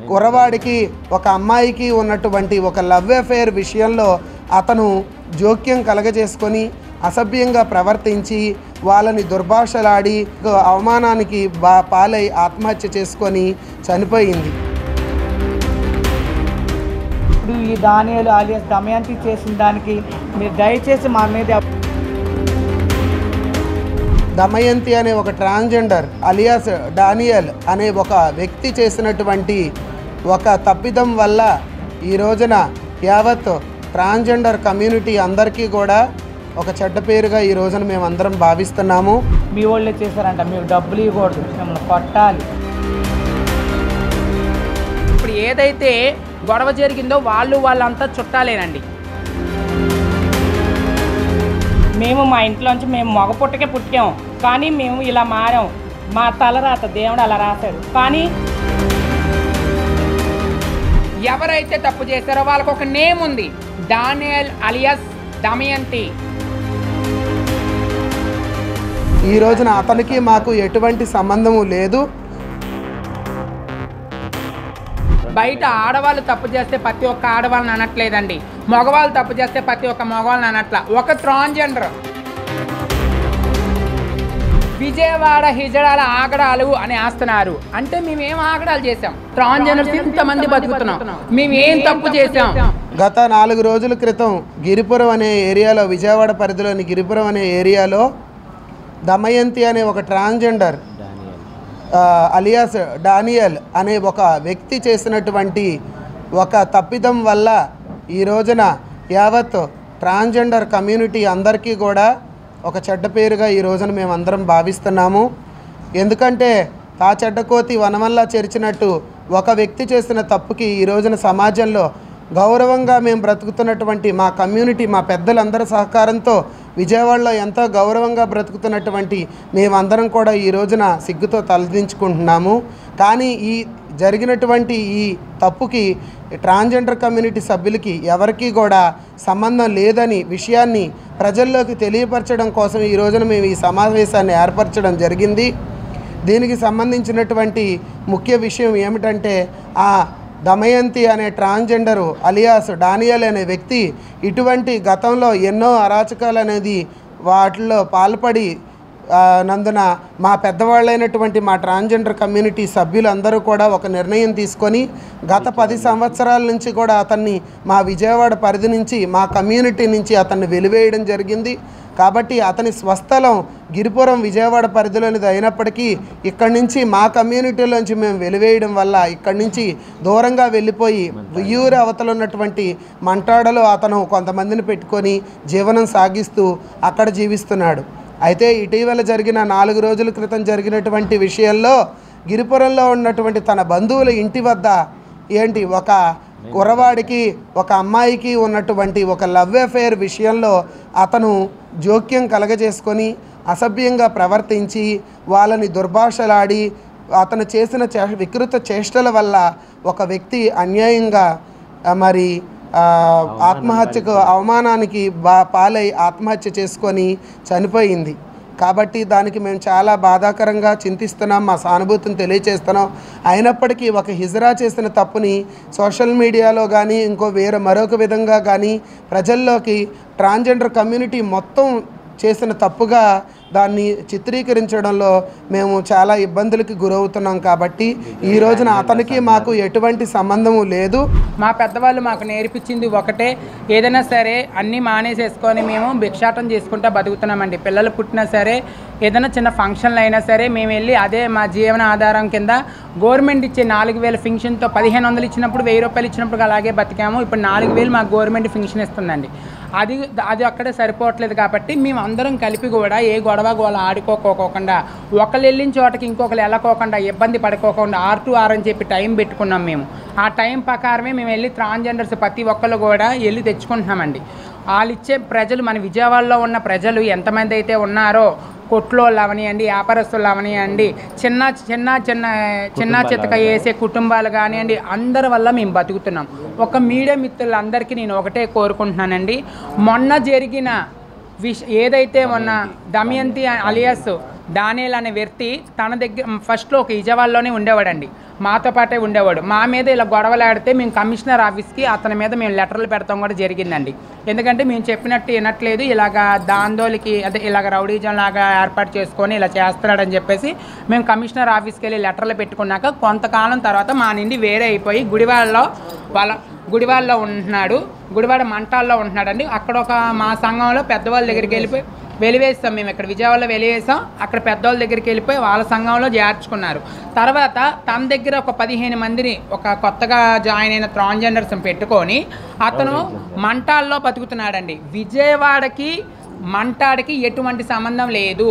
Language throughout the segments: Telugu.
కుర్రవాడికి ఒక అమ్మాయికి ఉన్నటువంటి ఒక లవ్ అఫేర్ విషయంలో అతను జోక్యం కలగజేసుకొని అసభ్యంగా ప్రవర్తించి వాళ్ళని దుర్భాషలాడి అవమానానికి పాలై ఆత్మహత్య చేసుకొని చనిపోయింది. ఇప్పుడు ఈ దానియేలు అలియాస్ దమయంతి చేసిన దానికి మీరు దయచేసి మా మీద దమయంతి అనే ఒక ట్రాన్స్జెండర్ అలియాస్ డానియల్ అనే ఒక వ్యక్తి చేసినటువంటి ఒక తప్పిదం వల్ల ఈ రోజున యావత్ ట్రాన్స్జెండర్ కమ్యూనిటీ అందరికీ కూడా ఒక చెడ్డ పేరుగా ఈ రోజున మేమందరం భావిస్తున్నాము. మీ వాళ్ళే చేశారంట, మీరు డబ్బులు ఇవ్వకూడదు, మిమ్మల్ని కొట్టాలి. ఇప్పుడు ఏదైతే గొడవ జరిగిందో వాళ్ళంతా చుట్టాలేనండి. మేము మా ఇంట్లోంచి మేము మగ పుట్టకే పుట్టాము, కానీ మేము ఇలా మారాం. మా తలరాత దేవుడు అలా రాశాడు. కానీ ఎవరైతే తప్పు చేశారో వాళ్ళకు ఒక నేమ్ ఉంది, డానియల్ అలియాస్ దమయంతి. ఈ రోజున అతనికి మాకు ఎటువంటి సంబంధము లేదు. బయట ఆడవాళ్ళు తప్పు చేస్తే ప్రతి ఒక్క ఆడవాళ్ళని అనట్లేదండి, మగవాళ్ళు తప్పు చేస్తే ప్రతి ఒక్క మగవాళ్ళని అనట్ల. ఒక ట్రాన్స్జెండర్ విజయవాడ హిజడాల ఆగడాలు అని వేస్తున్నారు అంటే మేమేం ఆగడాలు చేసాం? ట్రాన్స్జెండర్స్ ఇంతమంది బతుకుతున్నాం, మేమేం తప్పు చేసాం? గత 4 రోజుల క్రితం గిరిపురం అనే ఏరియాలో, విజయవాడ పరిధిలోని గిరిపురం అనే ఏరియాలో దమయంతి అనే ఒక ట్రాన్స్జెండర్ అలియాస్ డానియల్ అనే ఒక వ్యక్తి చేసినటువంటి ఒక తప్పిదం వల్ల ఈ రోజున యావత్ ట్రాన్స్జెండర్ కమ్యూనిటీ అందరికీ కూడా ఒక చెడ్డ పేరుగా ఈ రోజున మేమందరం భావిస్తున్నాము. ఎందుకంటే తా చెడ్డకోతి వనమల్లా చేర్చినట్టు ఒక వ్యక్తి చేసిన తప్పుకి ఈ రోజున సమాజంలో గౌరవంగా మేము బ్రతుకుతున్నటువంటి మా కమ్యూనిటీ, మా పెద్దలందరి సహకారంతో విజయవాడలో ఎంతో గౌరవంగా బ్రతుకుతున్నటువంటి మేమందరం కూడా ఈ రోజున సిగ్గుతో తలదించుకుంటున్నాము. కానీ ఈ జరిగినటువంటి ఈ తప్పుకి ట్రాన్స్జెండర్ కమ్యూనిటీ సభ్యులకి ఎవరికీ కూడా సంబంధం లేదని విషయాన్ని ప్రజల్లోకి తెలియపరచడం కోసం ఈ రోజున మేము ఈ సమావేశాన్ని ఏర్పరచడం జరిగింది. దీనికి సంబంధించినటువంటి ముఖ్య విషయం ఏమిటంటే ఆ దమయంతి అనే ట్రాన్స్జెండరు అలియాస్ డానియల్ అనే వ్యక్తి ఇటువంటి గతంలో ఎన్నో అరాచకాలు అనేది వాటిల్లో పాల్పడి నందున మా పెద్దవాళ్ళైనటువంటి మా ట్రాన్స్జెండర్ కమ్యూనిటీ సభ్యులందరూ కూడా ఒక నిర్ణయం తీసుకొని గత 10 సంవత్సరాల నుంచి కూడా అతన్ని మా విజయవాడ పరిధి నుంచి, మా కమ్యూనిటీ నుంచి అతన్ని వెలివేయడం జరిగింది. కాబట్టి అతని స్వస్థలం గిరిపురం విజయవాడ పరిధిలోనిది అయినప్పటికీ ఇక్కడి నుంచి మా కమ్యూనిటీలోంచి మేము వెలివేయడం వల్ల ఇక్కడి నుంచి దూరంగా వెళ్ళిపోయి ఉయ్యూరు అవతల ఉన్నటువంటి మంటాడలో అతను కొంతమందిని పెట్టుకొని జీవనం సాగిస్తూ అక్కడ జీవిస్తున్నాడు. అయితే ఇటీవల జరిగిన 4 రోజుల క్రితం జరిగినటువంటి విషయంలో గిరిపురంలో ఉన్నటువంటి తన బంధువుల ఇంటి వద్ద ఒక కుర్రవాడికి ఒక అమ్మాయికి ఉన్నటువంటి ఒక లవ్ అఫేర్ విషయంలో అతను జోక్యం కలగజేసుకొని అసభ్యంగా ప్రవర్తించి వాళ్ళని దుర్భాషలాడి అతను చేసిన వికృత చేష్టల వల్ల ఒక వ్యక్తి అన్యాయంగా మరి ఆత్మహత్యకు అవమానానికి పాలై ఆత్మహత్య చేసుకొని చనిపోయింది. కాబట్టి దానికి మేము చాలా బాధాకరంగా చింతిస్తున్నాం, మా సానుభూతిని తెలియచేస్తున్నాం. అయినప్పటికీ ఒక హిజ్రా చేసిన తప్పుని సోషల్ మీడియాలో కానీ మరొక విధంగా కానీ ప్రజల్లోకి ట్రాన్స్జెండర్ కమ్యూనిటీ మొత్తం చేసిన తప్పుగా దాన్ని చిత్రీకరించడంలో మేము చాలా ఇబ్బందులకి గురవుతున్నాం. కాబట్టి ఈ రోజున అతనికి మాకు ఎటువంటి సంబంధము లేదు. మా పెద్దవాళ్ళు మాకు నేర్పించింది ఒకటే, ఏదైనా సరే అన్నీ మానేసేసుకొని మేము భిక్షాటం చేసుకుంటా బతుకుతున్నామండి. పిల్లలు పుట్టినా సరే, ఏదైనా చిన్న ఫంక్షన్లు అయినా సరే మేము వెళ్ళి అదే మా జీవన ఆధారం కింద గవర్నమెంట్ ఇచ్చే 4000 ఫింక్షన్తో 1500 ఇచ్చినప్పుడు 1000 రూపాయలు ఇచ్చినప్పుడు అలాగే బతికాము. ఇప్పుడు 4000 మాకు గవర్నమెంట్ ఫింక్షన్ ఇస్తుందండి. అది అక్కడే సరిపోవట్లేదు. కాబట్టి మేము అందరం కలిపి కూడా ఏ గొడవ గోళ ఆడుకోకోకుండా, ఒకళ్ళు వెళ్ళిన చోటకి ఇంకొకరు వెళ్ళకోకుండా, ఇబ్బంది పడుకోకుండా R to R అని చెప్పి టైం పెట్టుకున్నాం. మేము ఆ టైం ప్రకారమే మేము వెళ్ళి ట్రాన్స్జెండర్స్ ప్రతి ఒక్కళ్ళు కూడా వెళ్ళి తెచ్చుకుంటున్నామండి. వాళ్ళు ఇచ్చే ప్రజలు, మన విజయవాడలో ఉన్న ప్రజలు ఎంతమంది అయితే ఉన్నారో, కొట్లోళ్ళు అవనియండి, వ్యాపారస్తులు అవనియండి, చిన్న చితక వేసే కుటుంబాలు కానివ్వండి, అందరి వల్ల మేము బతుకుతున్నాం. ఒక మీడియా మిత్రులందరికీ నేను ఒకటే కోరుకుంటున్నానండి, మొన్న జరిగిన ఏదైతే మొన్న దమయంతి అలియాస్ డానియల్ అనే వ్యక్తి తన దగ్గర ఫస్ట్లో ఒక విజయవాడలోనే ఉండేవాడండి, మాతో పాటే ఉండేవాడు. మా మీద ఇలా గొడవలాడితే మేము కమిషనర్ ఆఫీస్కి అతని మీద మేము లెటర్లు పెడతాం కూడా జరిగిందండి. ఎందుకంటే మేము చెప్పినట్టు వినట్లేదు, ఇలాగా దాందోలికి అదే ఇలాగ రౌడీజం లాగా ఏర్పాటు చేసుకొని ఇలా చేస్తున్నాడని చెప్పేసి మేము కమిషనర్ ఆఫీస్కి వెళ్ళి లెటర్లు పెట్టుకున్నాక కొంతకాలం తర్వాత మా నుండి వేరే అయిపోయి గుడివాడలో ఉంటున్నాడు, గుడివాడ మంటాల్లో ఉంటున్నాడండి. అక్కడ ఒక మా సంఘంలో పెద్దవాళ్ళ దగ్గరికి వెళ్ళిపోయి వెలివేస్తాం, మేము ఇక్కడ విజయవాడలో వెలివేసాం, అక్కడ పెద్దవాళ్ళ దగ్గరికి వెళ్ళిపోయి వాళ్ళ సంఘంలో చేర్చుకున్నారు. తర్వాత తన దగ్గర ఒక 15 మందిని ఒక కొత్తగా జాయిన్ అయిన ట్రాన్స్జెండర్స్ పెట్టుకొని అతను మంటాల్లో బతుకుతున్నాడండి. విజయవాడకి మంటాడికి ఎటువంటి సంబంధం లేదు.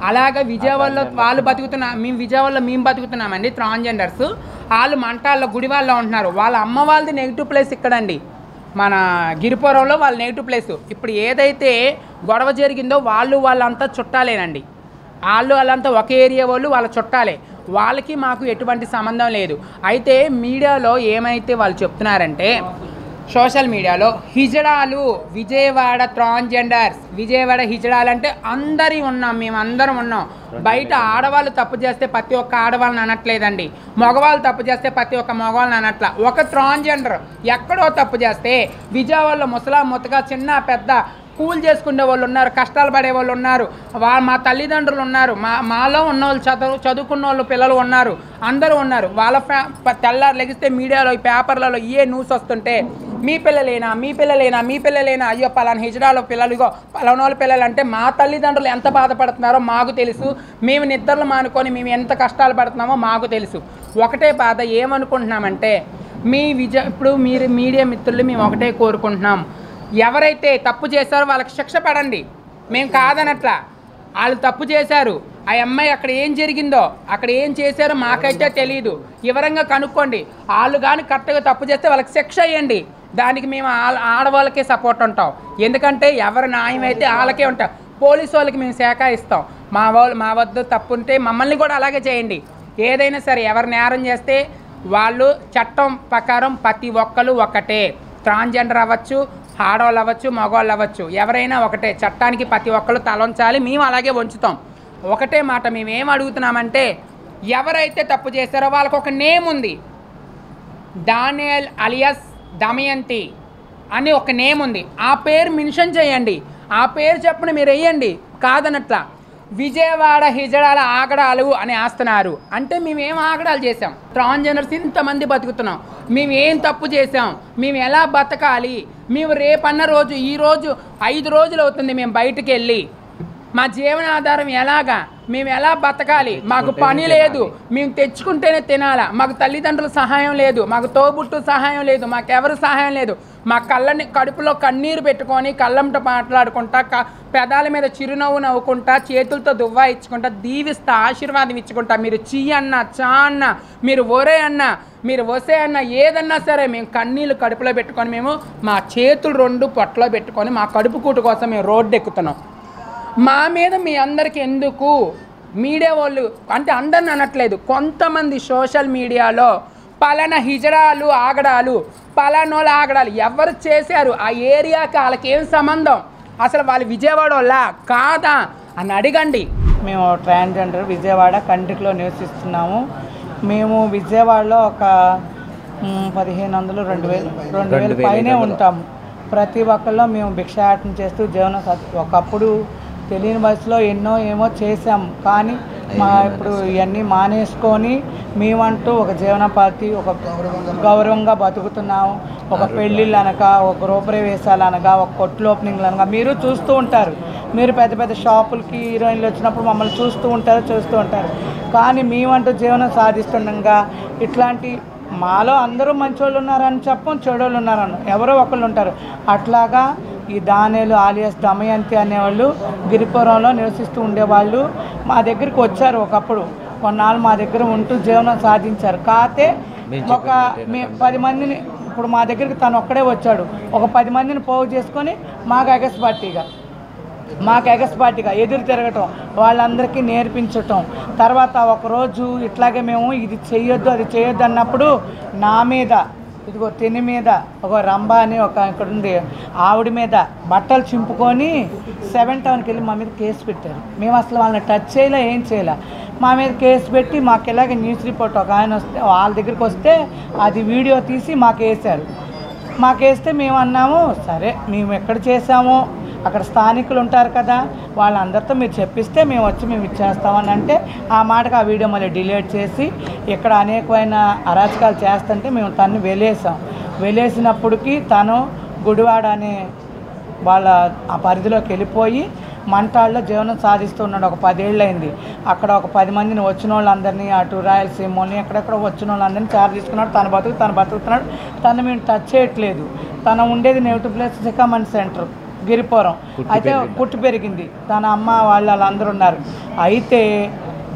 అలాగే విజయవాడలో వాళ్ళు మేము విజయవాడలో బతుకుతున్నామండి ట్రాన్స్జెండర్స్, వాళ్ళు మంటాల్లో గుడివాళ్ళలో ఉంటున్నారు. వాళ్ళ అమ్మ వాళ్ళది నెగిటివ్ ప్లేస్ ఇక్కడండి, మన గిరిపురంలో వాళ్ళ నెగిటివ్ ప్లేస్. ఇప్పుడు ఏదైతే గొడవ జరిగిందో వాళ్ళంతా చుట్టాలేనండి, వాళ్ళంతా ఒక ఏరియా వాళ్ళ చుట్టాలే, వాళ్ళకి మాకు ఎటువంటి సంబంధం లేదు. అయితే మీడియాలో ఏమైతే వాళ్ళు చెప్తున్నారంటే సోషల్ మీడియాలో హిజడాలు, విజయవాడ ట్రాన్స్జెండర్స్, విజయవాడ హిజడాలు అంటే అందరి ఉన్నాం, మేము అందరం ఉన్నాం. బయట ఆడవాళ్ళు తప్పు చేస్తే ప్రతి ఒక్క ఆడవాళ్ళని అనట్లేదండి, మగవాళ్ళు తప్పు చేస్తే ప్రతి ఒక్క మగవాళ్ళని అనట్ల. ఒక ట్రాన్స్జెండర్ ఎక్కడో తప్పు చేస్తే విజయవాడలో ముతగా చిన్న పెద్ద కూల్ చేసుకునే వాళ్ళు ఉన్నారు, కష్టాలు పడే వాళ్ళు ఉన్నారు, మా తల్లిదండ్రులు ఉన్నారు, మాలో ఉన్న వాళ్ళు చదువుకున్న వాళ్ళు పిల్లలు ఉన్నారు, అందరూ ఉన్నారు. వాళ్ళ తెల్లారు లెగిస్తే మీడియాలో పేపర్లలో ఏ న్యూస్ వస్తుంటే మీ పిల్లలేనా అయ్యో పలానా హిజడాలో పిల్లలు, ఇగో పలానోళ్ళ పిల్లలు అంటే మా తల్లిదండ్రులు ఎంత బాధపడుతున్నారో మాకు తెలుసు, మేము నిద్రలు మానుకొని మేము ఎంత కష్టాలు పడుతున్నామో మాకు తెలుసు. ఒకటే బాధ ఏమనుకుంటున్నామంటే ఇప్పుడు మీరు మీడియా మిత్రులు మేము ఒకటే కోరుకుంటున్నాం, ఎవరైతే తప్పు చేశారో వాళ్ళకి శిక్ష పడండి, మేము కాదనట్లా. వాళ్ళు తప్పు చేశారు, ఆ అమ్మాయి అక్కడ ఏం జరిగిందో అక్కడ ఏం చేశారో మాకైతే తెలియదు, వివరంగా కనుక్కోండి. వాళ్ళు కానీ కరెక్ట్గా తప్పు చేస్తే వాళ్ళకి శిక్ష అయ్యండి, దానికి మేము ఆడవాళ్ళకే సపోర్ట్ ఉంటాం. ఎందుకంటే ఎవరి న్యాయం అయితే వాళ్ళకే ఉంటాం. పోలీసు వాళ్ళకి మేము శాఖ ఇస్తాం, మా వద్ద తప్పు ఉంటే మమ్మల్ని కూడా అలాగే చేయండి. ఏదైనా సరే ఎవరు నేరం చేస్తే వాళ్ళు చట్టం ప్రకారం ప్రతి ఒక్కరు ఒకటే, ట్రాన్స్జెండర్ అవ్వచ్చు, ఆడవాళ్ళు అవ్వచ్చు, మగవాళ్ళు అవ్వచ్చు, ఎవరైనా ఒకటే, చట్టానికి ప్రతి ఒక్కరు తలంచాలి. మేము అలాగే ఉంచుతాం. ఒకటే మాట మేము ఏం అడుగుతున్నామంటే ఎవరైతే తప్పు చేశారో వాళ్ళకు ఒక నేమ్ ఉంది, డానియల్ అలియాస్ దమయంతి అని ఒక నేమ్ ఉంది, ఆ పేరు మెన్షన్ చేయండి, ఆ పేరు చెప్పని మీరు వేయండి, కాదనట్లా. విజయవాడ హిజడాల ఆగడాలు అని వేస్తున్నారు అంటే మేమేం ఆగడాలు చేసాం? ట్రాన్స్జెండర్స్ ఇంతమంది బతుకుతున్నాం, మేము ఏం తప్పు చేసాం? మేము ఎలా బతకాలి? మేము రేపన్న రోజు ఈరోజు 5 రోజులు అవుతుంది మేము బయటికి వెళ్ళి, మా జీవనాధారం ఎలాగా, మేము ఎలా బతకాలి? మాకు పని లేదు, మేము తెచ్చుకుంటేనే తినాలా, మాకు తల్లిదండ్రుల సహాయం లేదు, మాకు తోబుట్టు సహాయం లేదు, మాకెవరు సహాయం లేదు. మా కడుపులో కన్నీరు పెట్టుకొని కళ్ళంట మాట్లాడుకుంటా, పెదాల మీద చిరునవ్వు నవ్వుకుంటా, చేతులతో దువ్వా ఇచ్చుకుంటా, దీవిస్తా, ఆశీర్వాదం ఇచ్చుకుంటా. మీరు చీ అన్న, చా అన్న, మీరు ఒరే అన్న, మీరు వసే అన్న, ఏదన్నా సరే మేము కన్నీళ్ళు కడుపులో పెట్టుకొని మేము మా చేతులు 2 పొట్టలో పెట్టుకొని మా కడుపు కూటు కోసం మేము రోడ్డు ఎక్కుతున్నాం. మా మీద మీ అందరికీ ఎందుకు? మీడియా వాళ్ళు అంటే అందరిని అనట్లేదు, కొంతమంది సోషల్ మీడియాలో పలానా హిజడాలు ఆగడాలు, పలానోళ్ళ ఆగడాలు ఎవరు చేశారు, ఆ ఏరియాకి వాళ్ళకి ఏం సంబంధం, అసలు వాళ్ళు విజయవాడ వాళ్ళ కాదా అని అడగండి. మేము ట్రాన్స్జెండర్ విజయవాడ కంట్రీలో నివసిస్తున్నాము. మేము విజయవాడలో ఒక 1500-2000 పైనే ఉంటాము. ప్రతి ఒక్కళ్ళు మేము భిక్షాటన చేస్తూ ఒకప్పుడు తెలియని వయసులో ఏమో చేసాం, కానీ ఇప్పుడు ఇవన్నీ మానేసుకొని మేమంటూ ఒక జీవనోపాధి, ఒక గౌరవంగా బతుకుతున్నాము. ఒక పెళ్ళిళ్ళు అనగా, ఒక గృహప్రవేశాలు అనగా, ఒక కొట్లు ఓపెనింగ్లు అనగా మీరు చూస్తూ ఉంటారు. మీరు పెద్ద పెద్ద షాపులకి హీరోయిన్లు వచ్చినప్పుడు మమ్మల్ని చూస్తూ ఉంటారు. కానీ మేమంటూ జీవనం సాధిస్తుండగా ఇట్లాంటి మాలో అందరూ మంచోళ్ళు ఉన్నారని చెప్పం, చెడోళ్ళు ఉన్నారని ఎవరో ఒకళ్ళు ఉంటారు. అట్లాగా ఈ డానియల్ అలియాస్ దమయంతి అనేవాళ్ళు గిరిపురంలో నివసిస్తూ ఉండేవాళ్ళు మా దగ్గరికి వచ్చారు. ఒకప్పుడు కొన్నాళ్ళు మా దగ్గర ఉంటూ జీవనం సాధించారు. కాకపోతే ఒక 10 మందిని, ఇప్పుడు మా దగ్గరికి తను ఒక్కడే వచ్చాడు, ఒక 10 మందిని పోగు చేసుకొని మాకు ఎగస్పాటిగా ఎదురు తిరగటం, వాళ్ళందరికీ నేర్పించటం. తర్వాత ఒకరోజు ఇట్లాగే మేము ఇది చెయ్యొద్దు అది చేయొద్దు అన్నప్పుడు నా మీద ఇదిగో తిని మీద ఒక రంభ అని ఒక ఇక్కడ ఉంది, ఆవిడ మీద బట్టలు చింపుకొని 7 టౌన్కి వెళ్ళి మా మీద కేసు పెట్టారు. మేము అసలు వాళ్ళని టచ్ చేయలే, ఏం చేయలే. మా మీద కేసు పెట్టి మాకు ఇలాగే న్యూస్ రిపోర్ట్ ఒక ఆయన వస్తే వాళ్ళ దగ్గరికి వస్తే అది వీడియో తీసి మాకు వేశారు. మాకేస్తే మేము అన్నాము, సరే మేము ఎక్కడ చేసామో అక్కడ స్థానికులు ఉంటారు కదా, వాళ్ళందరితో మీరు చెప్పిస్తే మేము వచ్చి మేము ఇచ్చేస్తామని అంటే ఆ మాటకు ఆ వీడియో మళ్ళీ డిలీట్ చేసి ఇక్కడ అనేకమైన అరాచకాలు చేస్తుంటే మేము తను వెలేసినప్పటికీ తను గుడివాడ అనే వాళ్ళ ఆ పరిధిలోకి వెళ్ళిపోయి మంటాళ్ళలో జీవనం సాధిస్తున్నాడు. ఒక 10 ఏళ్ళు అయింది. అక్కడ ఒక 10 మందిని వచ్చిన వాళ్ళందరినీ, అటు రాయలసీమని ఎక్కడెక్కడ వచ్చిన వాళ్ళందరినీ చార్జ్ తీసుకున్నాడు. తను బతుకుతున్నాడు. తను మేము టచ్ చేయట్లేదు. తను ఉండేది నెగిటివ్ ప్లేస్ సికామన్ సెంటర్ గిరిపురం. అయితే పుట్టి పెరిగింది తన అమ్మ వాళ్ళందరూ ఉన్నారు. అయితే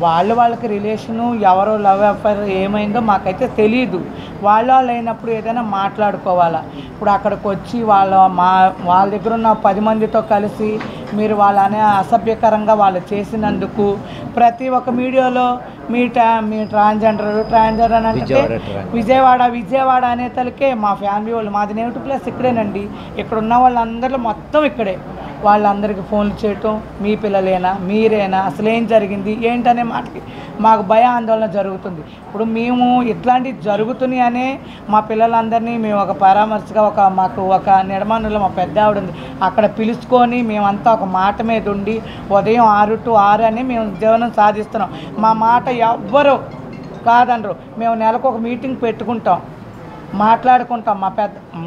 వాళ్ళకి రిలేషను ఎవరో లవ్ అఫైర్ ఏమైందో మాకైతే తెలియదు. వాళ్ళు అయినప్పుడు ఏదైనా మాట్లాడుకోవాలా. ఇప్పుడు అక్కడికి వచ్చి వాళ్ళ దగ్గర ఉన్న 10 మందితో కలిసి మీరు వాళ్ళనే అసభ్యకరంగా వాళ్ళు చేసినందుకు ప్రతి ఒక్క వీడియోలో మీ ట్రాన్స్జెండర్ అని అంటే విజయవాడ అనే తలకే మా ఫ్యామిలీ వాళ్ళు, మాది నెగిటివ్ ప్లేస్ ఇక్కడేనండి. ఇక్కడ ఉన్న వాళ్ళందరిలో మొత్తం ఇక్కడే. వాళ్ళందరికీ ఫోన్లు చేయటం, మీ పిల్లలేనా, మీరేనా, అసలు ఏం జరిగింది ఏంటనే మాటకి మాకు ఆందోళన జరుగుతుంది. ఇప్పుడు మేము ఇట్లాంటివి జరుగుతున్నాయి అనే మా పిల్లలందరినీ మేము ఒక పరామర్శగా మాకు ఒక నిర్మాణంలో మా పెద్ద ఆవిడ ఉంది, అక్కడ పిలుచుకొని మేమంతా ఒక మాట మీద ఉండి ఉదయం 6 to 6 అని మేము జీవనం సాధిస్తున్నాం. మా మాట ఎవ్వరు కాదనరు. మేము నెలకు ఒక మీటింగ్ పెట్టుకుంటాం, మాట్లాడుకుంటాం.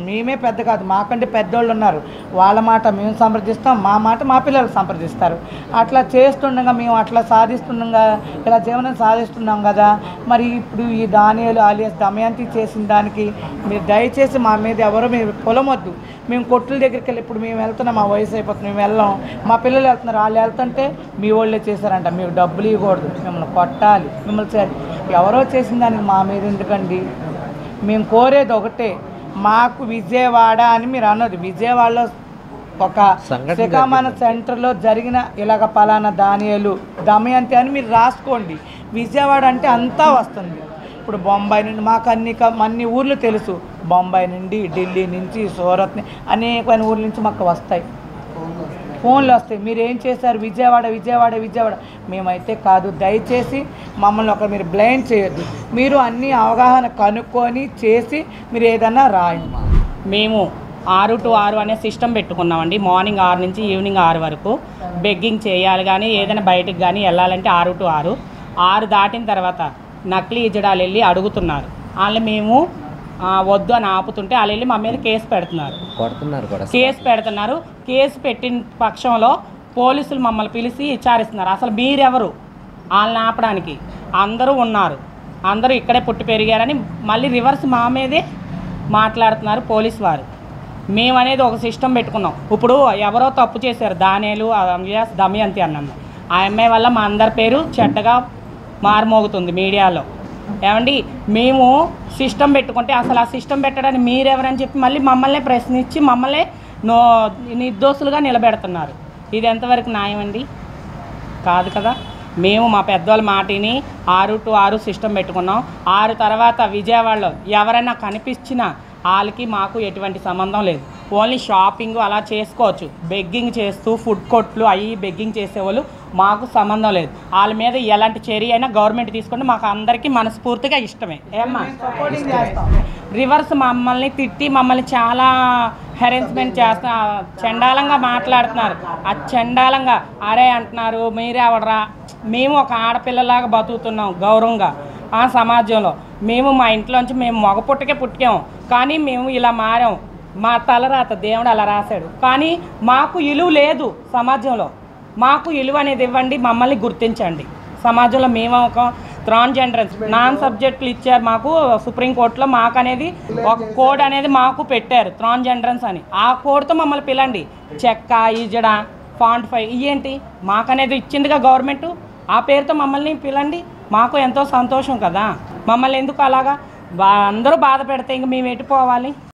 మేమే పెద్ద కాదు, మాకంటే పెద్దోళ్ళు ఉన్నారు. వాళ్ళ మాట మేము సంప్రదిస్తాం, మా మాట మా పిల్లలు సంప్రదిస్తారు. అట్లా చేస్తుండగా మేము అట్లా సాధిస్తుండగా ఇలా జీవనం సాధిస్తున్నాం కదా. మరి ఇప్పుడు ఈ దానియాలు ఆలియాస్ దమయంతి చేసిన దానికి మీరు దయచేసి మా మీద ఎవరో మీరు పొలమొద్దు. మేము కొట్టుల దగ్గరికి వెళ్ళి ఇప్పుడు మేము వెళ్తున్నాం, మా వయసు అయిపోతుంది, మేము వెళ్ళాం. మా పిల్లలు వెళ్తున్నారు, వాళ్ళు వెళ్తుంటే మీ వాళ్ళే చేశారంట, మీకు డబ్బులు ఇవ్వకూడదు, మిమ్మల్ని కొట్టాలి, మిమ్మల్ని ఎవరో చేసిన దానికి మా మీద ఎందుకండి? మేము కోరేది ఒకటే, మాకు విజయవాడ అని మీరు అన్నది, విజయవాడలో ఒక సికామన్ సెంటర్లో జరిగిన ఇలాగ పలానా దానియాలు దమయంతి అని మీరు రాసుకోండి. విజయవాడ అంటే అంతా వస్తుంది. ఇప్పుడు బొంబాయి నుండి మాకు అన్ని ఊర్లు తెలుసు. బొంబాయి నుండి, ఢిల్లీ నుంచి, సూరత్ అనేకమైన ఊర్ల నుంచి మాకు వస్తాయి ఫోన్లు వస్తాయి. మీరు ఏం చేశారు, విజయవాడ. మేమైతే కాదు. దయచేసి మమ్మల్ని మీరు బ్లైండ్ చేయొద్దు. మీరు అన్ని అవగాహన కనుక్కొని చేసి మీరు ఏదన్నా రాయండి. మేము 6 to 6 అనే సిస్టమ్ పెట్టుకున్నామండి. మార్నింగ్ 6 నుంచి ఈవినింగ్ 6 వరకు బెగ్గింగ్ చేయాలి. కానీ ఏదైనా బయటకు కానీ వెళ్ళాలంటే 6 to 6 దాటిన తర్వాత నకిలీ ఇజడాలు వెళ్ళి అడుగుతున్నారు. వాళ్ళు మేము వద్దు అని ఆపుతుంటే వాళ్ళు వెళ్ళి మా మీద కేసు పెడుతున్నారు. కేసు పెట్టిన పక్షంలో పోలీసులు మమ్మల్ని పిలిచి విచారిస్తున్నారు. అసలు మీరెవరు వాళ్ళని ఆపడానికి? అందరూ ఉన్నారు, అందరూ ఇక్కడే పుట్టి పెరిగారని మళ్ళీ రివర్స్ మా మీదే మాట్లాడుతున్నారు పోలీసు వారు. మేమనేది ఒక సిస్టమ్ పెట్టుకున్నాం. ఇప్పుడు ఎవరో తప్పు చేశారు, దానియాలు అలియాస్ దమయంతి అన్నాము. ఆ అమ్మాయి వల్ల మా అందరి పేరు చెడ్డగా మారుమోగుతుంది మీడియాలో. ఏమండి, మేము సిస్టమ్ పెట్టుకుంటే అసలు ఆ సిస్టమ్ పెట్టడానికి మీరెవరని చెప్పి మళ్ళీ మమ్మల్ని ప్రశ్నించి మమ్మల్ని నిర్దోషులుగా నిలబెడుతున్నారు. ఇది ఎంతవరకు న్యాయం అండి? కాదు కదా. మేము మా పెద్దవాళ్ళ మాటిని 6 to 6 సిస్టమ్ పెట్టుకున్నాం. 6 తర్వాత విజయవాడలో ఎవరైనా కనిపించినా వాళ్ళకి మాకు ఎటువంటి సంబంధం లేదు. ఓన్లీ షాపింగ్ అలా చేసుకోవచ్చు. బెగ్గింగ్ చేస్తూ ఫుడ్ కోర్ట్లు బెగ్గింగ్ చేసేవాళ్ళు మాకు సంబంధం లేదు. వాళ్ళ మీద ఎలాంటి చర్య అయినా గవర్నమెంట్ తీసుకుంటే మాకు అందరికీ మనస్ఫూర్తిగా ఇష్టమే. ఏమ్మా, రివర్స్ మమ్మల్ని తిట్టి మమ్మల్ని చాలా హెరెస్మెంట్ చేస్తా, చండాలంగా మాట్లాడుతున్నారు. ఆ చండాలంగా అరే అంటున్నారు. మీరే అవడరా, మేము ఒక ఆడపిల్లలాగా బతుకుతున్నాం గౌరవంగా ఆ సమాజంలో. మేము మా ఇంట్లోంచి మేము మగ పుట్టాము, కానీ మేము ఇలా మారాం. మా తలరాత దేవుడు అలా రాశాడు. కానీ మాకు విలువ లేదు సమాజంలో. మాకు విలువ అనేది ఇవ్వండి, మమ్మల్ని గుర్తించండి. సమాజంలో మేము ఒక ట్రాన్స్జెండర్స్ నాన్ సబ్జెక్టులు ఇచ్చారు మాకు సుప్రీంకోర్టులో. మాకు అనేది ఒక కోడ్ అనేది మాకు పెట్టారు, ట్రాన్స్జెండర్స్ అని. ఆ కోడ్తో మమ్మల్ని పిలండి. చెక్క, ఈజడ, ఫాంట్ 5 ఇవేంటి మాకనేది ఇచ్చిందిగా గవర్నమెంట్. ఆ పేరుతో మమ్మల్ని పిలండి. మాకు ఎంతో సంతోషం కదా. మమ్మల్ని ఎందుకు అలాగా అందరూ బాధ పెడితే ఇంక మేము ఎటుపోవాలి?